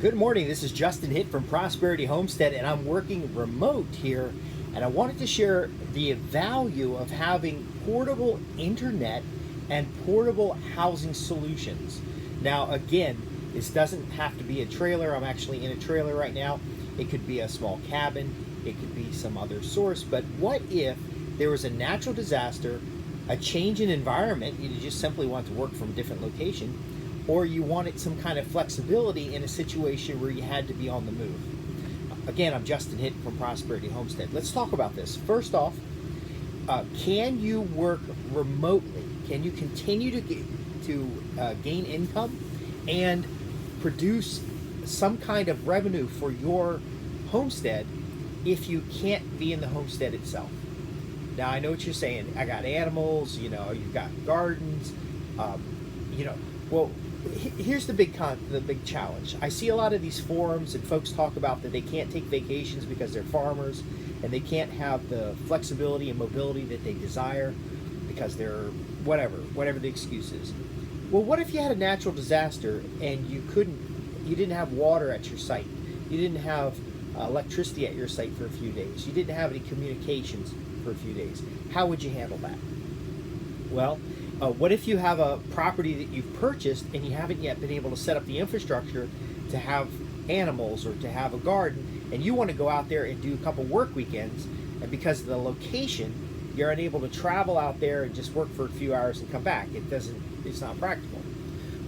Good morning, this is Justin Hitt from Prosperity Homestead, and I'm working remote here, and I wanted to share the value of having portable internet and portable housing solutions. Now again, this doesn't have to be a trailer. I'm actually in a trailer right now. It could be a small cabin, it could be some other source, but what if there was a natural disaster, a change in environment, you just simply want to work from a different location, or you wanted some kind of flexibility in a situation where you had to be on the move. Again, I'm Justin Hitt from Prosperity Homestead. Let's talk about this. First off, can you work remotely? Can you continue to gain income and produce some kind of revenue for your homestead if you can't be in the homestead itself? Now, I know what you're saying. I got animals, you've got gardens, well, here's the big challenge. I see a lot of these forums and folks talk about that they can't take vacations because they're farmers and they can't have the flexibility and mobility that they desire because they're whatever the excuse is. Well, what if you had a natural disaster and you didn't have water at your site, you didn't have electricity at your site for a few days, you didn't have any communications for a few days? How would you handle that? Well, what if you have a property that you've purchased and you haven't yet been able to set up the infrastructure to have animals or to have a garden, and you want to go out there and do a couple work weekends, and because of the location, you're unable to travel out there and just work for a few hours and come back? It's not practical.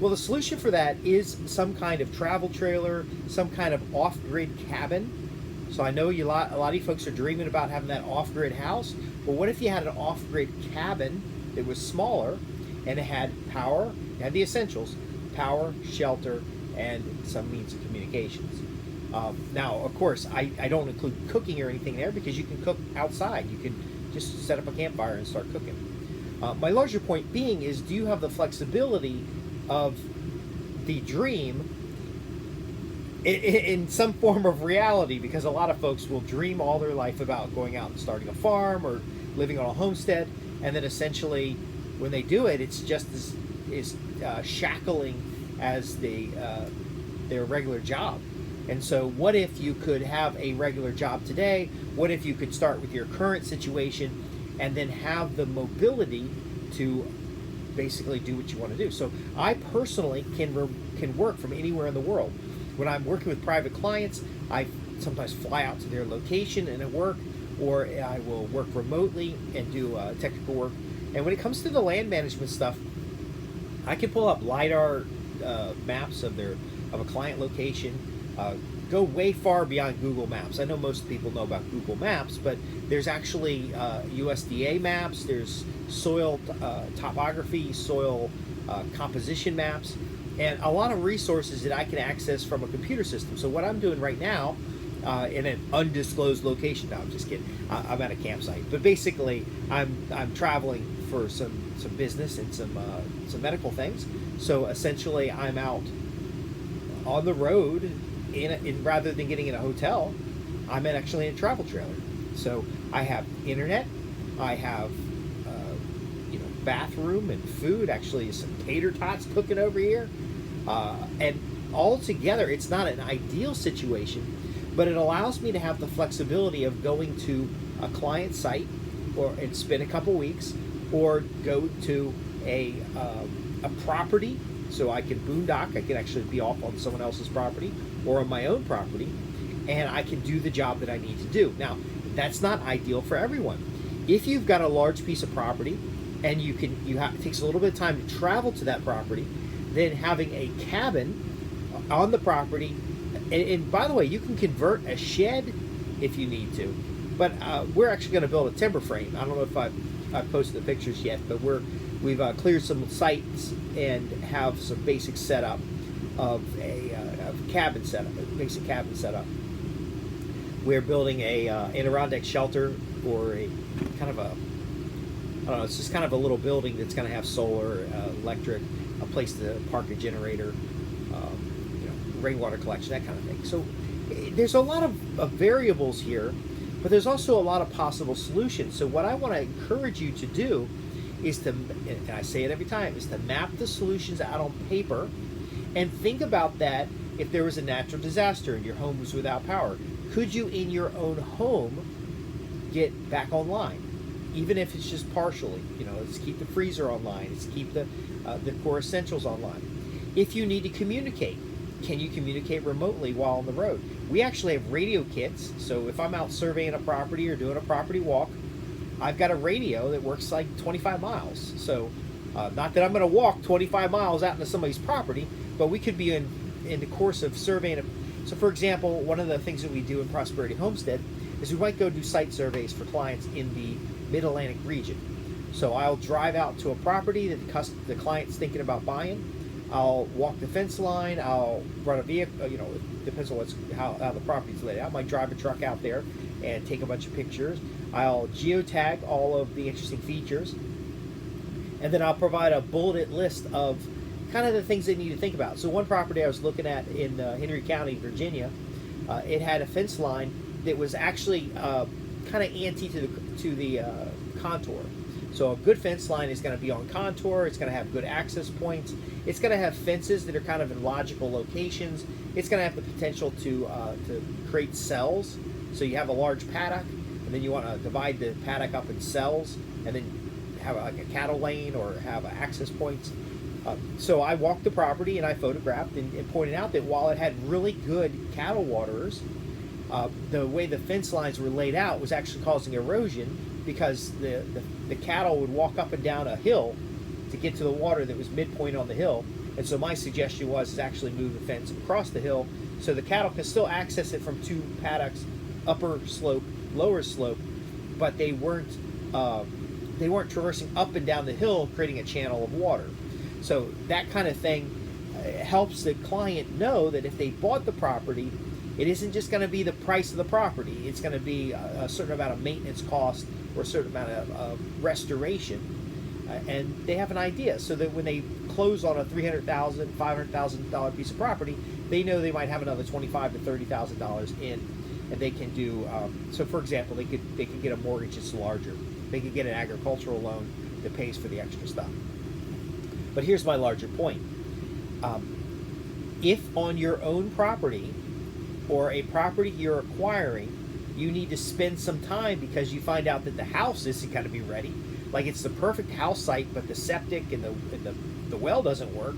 Well, the solution for that is some kind of travel trailer, some kind of off-grid cabin. So I know a lot of you folks are dreaming about having that off-grid house. Well, what if you had an off-grid cabin that was smaller and it had power, it had the essentials: power, shelter, and some means of communications. Now, of course, I don't include cooking or anything there because you can cook outside. You can just set up a campfire and start cooking. My larger point being is, do you have the flexibility of the dream in some form of reality? Because a lot of folks will dream all their life about going out and starting a farm or living on a homestead, and then essentially when they do it, it's just as shackling as their regular job. And so what if you could have a regular job today? What if you could start with your current situation and then have the mobility to basically do what you want to do? So I personally can work from anywhere in the world. When I'm working with private clients, I sometimes fly out to their location and work, or I will work remotely and do technical work. And when it comes to the land management stuff, I can pull up LiDAR maps of a client location, go way far beyond Google Maps. I know most people know about Google Maps, but there's actually USDA maps, there's soil topography, soil composition maps, and a lot of resources that I can access from a computer system. So what I'm doing right now, in an undisclosed location. No, I'm just kidding. I'm at a campsite, but basically, I'm traveling for some business and some medical things. So essentially, I'm out on the road in rather than getting in a hotel, I'm actually in a travel trailer. So I have internet, I have bathroom and food. Actually, some tater tots cooking over here, and all together, it's not an ideal situation, but it allows me to have the flexibility of going to a client site and spend a couple weeks, or go to a property, so I can boondock. I can actually be off on someone else's property or on my own property, and I can do the job that I need to do. Now, that's not ideal for everyone. If you've got a large piece of property and it takes a little bit of time to travel to that property, then having a cabin on the property. And by the way, you can convert a shed if you need to, but we're actually going to build a timber frame. I don't know if I've posted the pictures yet, but we've cleared some sites and have some basic setup of a cabin setup, a basic cabin setup. We're building a Adirondack shelter, or a kind of I don't know, it's just kind of a little building that's going to have solar, electric, a place to park a generator, rainwater collection, that kind of thing. So there's a lot of variables here, but there's also a lot of possible solutions. So what I want to encourage you to do is to, and I say it every time, is to map the solutions out on paper and think about that if there was a natural disaster and your home was without power, could you in your own home get back online? Even if it's just partially, let's keep the freezer online, let's keep the core essentials online. If you need to communicate, can you communicate remotely while on the road? We actually have radio kits, so if I'm out surveying a property or doing a property walk, I've got a radio that works like 25 miles. So not that I'm going to walk 25 miles out into somebody's property, but we could be in the course of surveying. So for example, one of the things that we do in Prosperity Homestead is we might go do site surveys for clients in the Mid-Atlantic region. So I'll drive out to a property that the client's thinking about buying. I'll walk the fence line. I'll run a vehicle. It depends on how the property's laid out. I might drive a truck out there and take a bunch of pictures. I'll geotag all of the interesting features, and then I'll provide a bulleted list of kind of the things they need to think about. So one property I was looking at in Henry County, Virginia, it had a fence line that was actually kind of anti to the contour. So a good fence line is going to be on contour. It's going to have good access points. It's going to have fences that are kind of in logical locations. It's going to have the potential to create cells. So you have a large paddock, and then you want to divide the paddock up in cells, and then have like a cattle lane or have access points. So I walked the property and I photographed and pointed out that while it had really good cattle waterers, the way the fence lines were laid out was actually causing erosion, because the cattle would walk up and down a hill to get to the water that was midpoint on the hill. And so my suggestion was actually move the fence across the hill so the cattle can still access it from two paddocks, upper slope, lower slope, but they weren't traversing up and down the hill, creating a channel of water. So that kind of thing helps the client know that if they bought the property, it isn't just going to be the price of the property. It's going to be a certain amount of maintenance cost or a certain amount of restoration. And they have an idea, so that when they close on a $300,000, $500,000 piece of property, they know they might have another $25,000 to $30,000 in, and they can do. So, for example, they could get a mortgage that's larger. They could get an agricultural loan that pays for the extra stuff. But here's my larger point: if on your own property or a property you're acquiring, you need to spend some time because you find out that the house isn't going to be ready. Like it's the perfect house site, but the septic and the well doesn't work,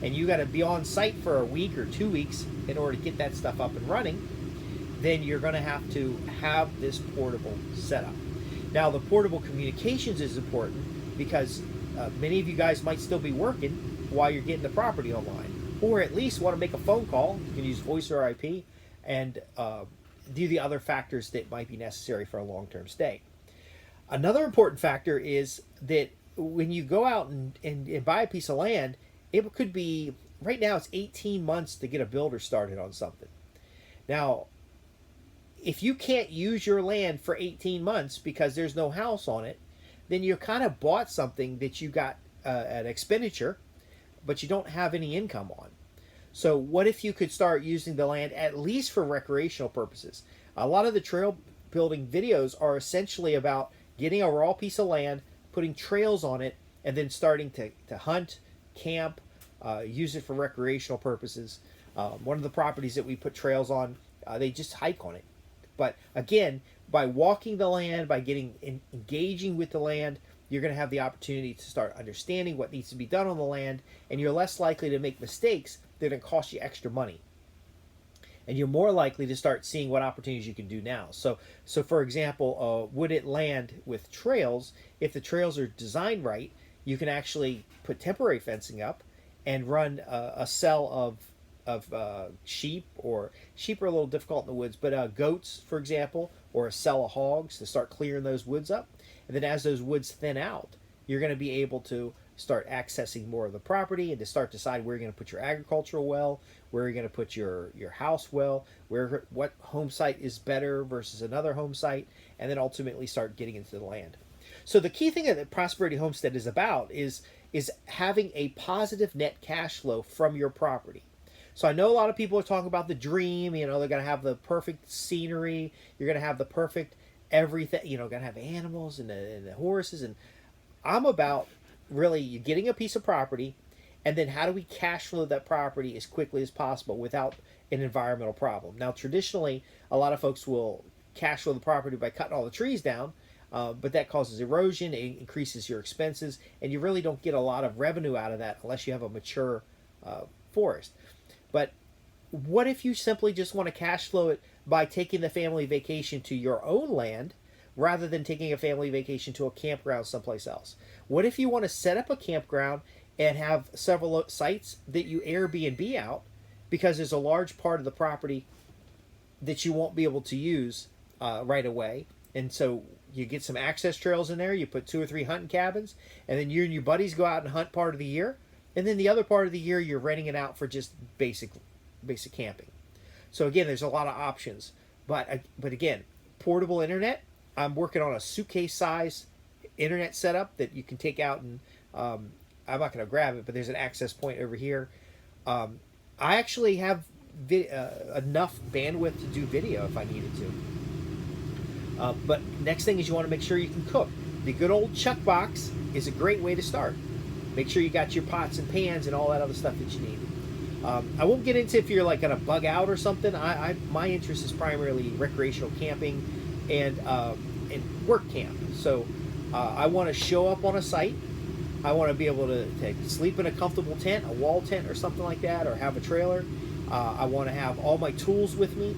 and you got to be on site for a week or 2 weeks in order to get that stuff up and running, then you're going to have this portable setup. Now, the portable communications is important because many of you guys might still be working while you're getting the property online, or at least want to make a phone call. You can use voice or IP and do the other factors that might be necessary for a long-term stay. Another important factor is that when you go out and buy a piece of land, it could be, right now it's 18 months to get a builder started on something. Now, if you can't use your land for 18 months because there's no house on it, then you kind of bought something that you got an expenditure, but you don't have any income on. So what if you could start using the land at least for recreational purposes? A lot of the trail building videos are essentially about getting a raw piece of land, putting trails on it, and then starting to hunt, camp, use it for recreational purposes. One of the properties that we put trails on, they just hike on it. But again, by walking the land, by engaging with the land, you're going to have the opportunity to start understanding what needs to be done on the land, and you're less likely to make mistakes that are going to cost you extra money. And you're more likely to start seeing what opportunities you can do now. So for example, wooded land with trails, if the trails are designed right, you can actually put temporary fencing up and run a cell of sheep, or sheep are a little difficult in the woods, but goats, for example, or a cell of hogs to start clearing those woods up. And then as those woods thin out, you're going to be able to start accessing more of the property and to start decide where you're going to put your agricultural well, where you're going to put your house well, what home site is better versus another home site, and then ultimately start getting into the land. So the key thing that Prosperity Homestead is about is having a positive net cash flow from your property. So I know a lot of people are talking about the dream, they're going to have the perfect scenery, you're going to have the perfect everything, going to have animals and the horses, and I'm about really you getting a piece of property and then how do we cash flow that property as quickly as possible without an environmental problem. Now, traditionally, a lot of folks will cash flow the property by cutting all the trees down, but that causes erosion, it increases your expenses, and you really don't get a lot of revenue out of that unless you have a mature forest. But what if you simply just want to cash flow it by taking the family vacation to your own land rather than taking a family vacation to a campground someplace else? What if you want to set up a campground and have several sites that you Airbnb out because there's a large part of the property that you won't be able to use right away? And so you get some access trails in there, you put 2 or 3 hunting cabins, and then you and your buddies go out and hunt part of the year. And then the other part of the year, you're renting it out for just basic camping. So again, there's a lot of options. But again, portable internet. I'm working on a suitcase size internet setup that you can take out, and I'm not going to grab it, but there's an access point over here. I actually have enough bandwidth to do video if I needed to. But next thing is you want to make sure you can cook. The good old chuck box is a great way to start. Make sure you got your pots and pans and all that other stuff that you need. I won't get into if you're like going to bug out or something. My interest is primarily recreational camping and work camp. So I want to show up on a site. I want to be able to sleep in a comfortable tent, a wall tent or something like that, or have a trailer. I want to have all my tools with me.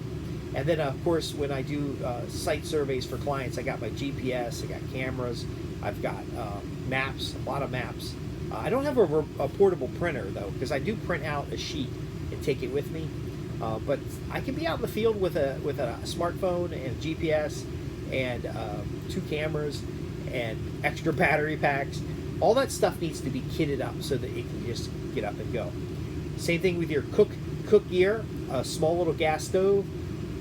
And then, of course, when I do site surveys for clients, I got my GPS, I got cameras, I've got maps, a lot of maps. I don't have a portable printer, though, because I do print out a sheet and take it with me. But I can be out in the field with a smartphone and GPS and 2 cameras and extra battery packs. All that stuff needs to be kitted up so that it can just get up and go. Same thing with your cook gear, a small little gas stove,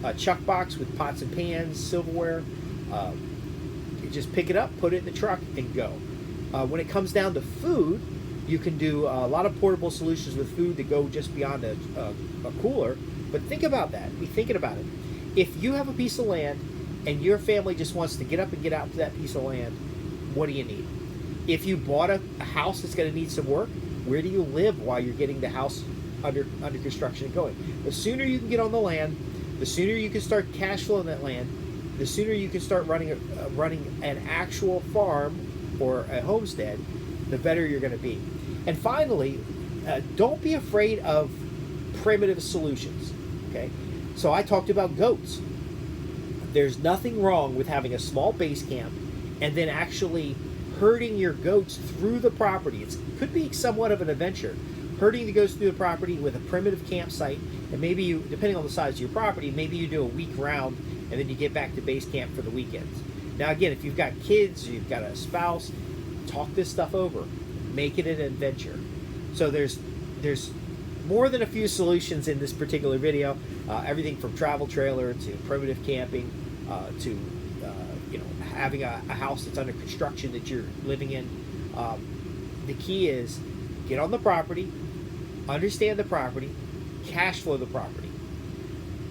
a chuck box with pots and pans, silverware. You just pick it up, put it in the truck, and go. When it comes down to food, you can do a lot of portable solutions with food that go just beyond a cooler. But think about that. Be thinking about it. If you have a piece of land and your family just wants to get up and get out to that piece of land, what do you need? If you bought a house that's going to need some work, where do you live while you're getting the house under construction and going? The sooner you can get on the land, the sooner you can start cash flowing that land, the sooner you can start running an actual farm or a homestead, the better you're going to be. And finally, don't be afraid of primitive solutions. Okay, so I talked about goats. There's nothing wrong with having a small base camp and then actually herding your goats through the property. It could be somewhat of an adventure. Herding the goats through the property with a primitive campsite, and maybe you, depending on the size of your property, maybe you do a week round and then you get back to base camp for the weekends. Now again, if you've got kids, you've got a spouse, talk this stuff over. Make it an adventure. So there's more than a few solutions in this particular video. Everything from travel trailer to primitive camping to having a house that's under construction that you're living in. The key is get on the property, understand the property, cash flow the property.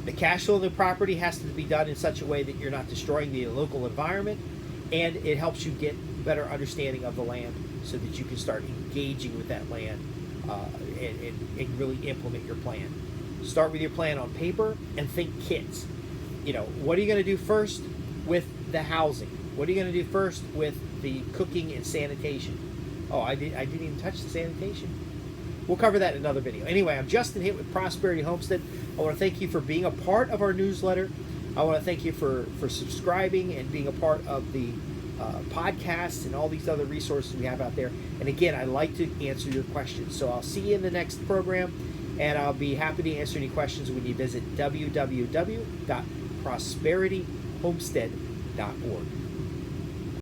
The cash flow of the property has to be done in such a way that you're not destroying the local environment, and it helps you get better understanding of the land so that you can start engaging with that land and really implement your plan. Start with your plan on paper and think kits. What are you going to do first with the housing? What are you going to do first with the cooking and sanitation? Oh, I didn't even touch the sanitation. We'll cover that in another video. Anyway, I'm Justin Hitt with Prosperity Homestead. I want to thank you for being a part of our newsletter. I want to thank you for subscribing and being a part of the podcasts and all these other resources we have out there. And again, I like to answer your questions. So I'll see you in the next program, and I'll be happy to answer any questions when you visit www.prosperityhomestead.org.